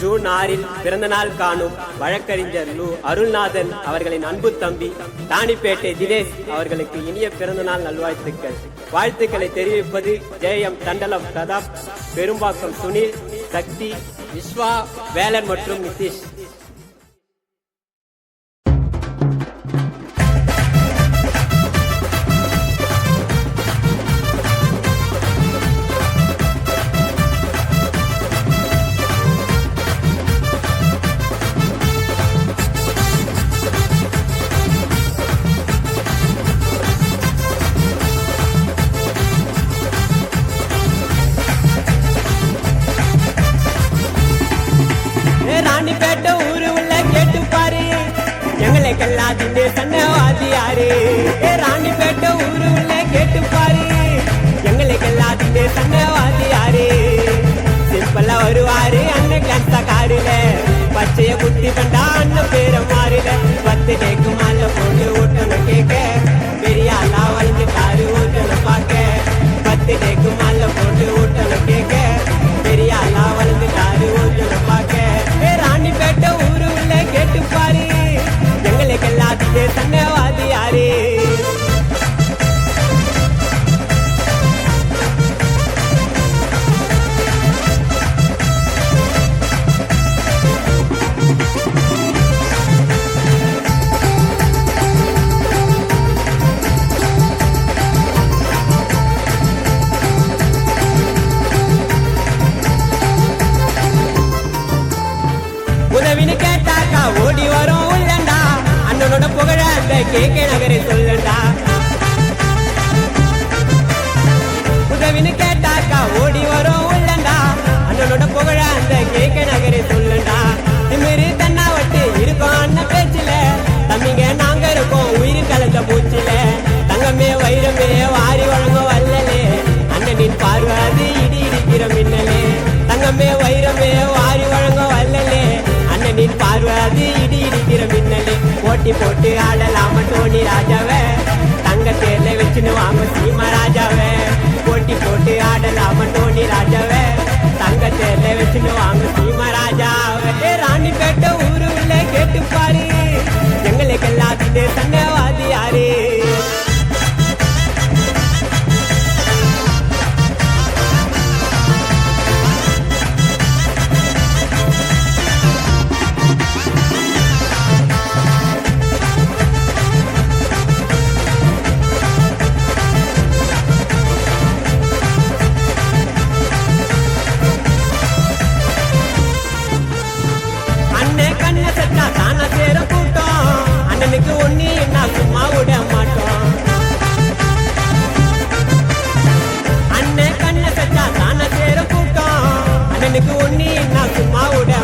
June 6 பிறந்த நாள் காணும் வழக்கறிஞர் அருள்நாதன் அவர்களின் அன்பு தம்பி தானிப்பேட்டை தினேஷ் அவர்களுக்கு இனிய பிறந்த நாள் நல்வாழ்த்துக்கள். வாழ்த்துக்களை தெரிவிப்பது ஜெயம் தண்டலம் பிரதாப், பெரும்பாக்கம் சுனில், சக்தி, விஸ்வா, வேலன் மற்றும் நிதிஷ். ராணிப்பேட்டை ஊரு உள்ள கேட்டு பாரு, எங்களுக்கெல்லாம் சன்னவாதி யாரு. ராணிப்பேட்டை ஊரு உள்ள கேட்டு பாரு, எங்களுக்கெல்லாம் சன்னவாதி யாரு. சிம்பிளா வருவாரு அண்ணன் கிளான்ஸா காருல, பச்சைய குத்தி பண்டா அண்ணன் பேர மாறுல. 10 டேக்கு மாலை போட்டு ஓட்டணும் கேட்க, பெரிய ஆளா வளைஞ்சுட்டாரு ஓட்டணும் பார்க்க. 10 டேக்கு மாலை போட்டு ஓட்டணும் கேட்க, பெரிய ஆளா வளைஞ்சுட்டாரு ஓட்டணும் பார்க்க. ராணிப்பேட்டை ஊரு உள்ள கேட்டு பாரு, எங்களுக்கு எல்லாத்தையும் சன்னவாதி யாரு. உதவின்னு கேட்டாக்கா ஓடி வரும் உள்ளண்டா, அண்ணனோட புகழ அந்த கேக்க நகரை சொல்லண்டா. உதவின்னு கேட்டாக்கா ஓடி வரும் உள்ளண்டா, அண்ணனோட புகழ அந்த கேக்க நகரை சொல்லண்டா. திமிரு தன்னாவட்டு இருக்கோம் அண்ணன் பேச்சில, தம்பிங்க நாங்க இருக்கோம் உயிர் கலந்த பூச்சில. தங்கமே வைரமே வாரி வழங்க வல்லலே, அண்ணனின் பார்வாது இடி இடிக்கிற மின்னலே. தங்கமே வைரமே வாரி வழங்க வல்லலே, அண்ணனின் பார்வாது இடி இடிக்கிற மின்னலே. போட்டி போட்டு ஆடலாம டோனி ராஜாவே, தங்க தேர்ல வச்சுன்னு வாங்க சீமா ராஜாவே. போட்டி போட்டு ஆடலாம டோனி ராஜாவே, தங்க தேர்ல வச்சுன்னு வாங்க சீமா ராஜாவே. ராணிப்பேட்டை ஊரு உள்ள கேட்டு பாரு, எங்களுக்கு எல்லாத்தையும் சன்னவாதி யாரு. தான சேர கூட்டம் அண்ணனுக்கு ஒண்ணு என்ன சும்மா விட மாட்டோம். அண்ணன் கண்ண சச்சா தான சேர கூட்டம் அண்ணனுக்கு ஒண்ணு என்ன சும்மா விட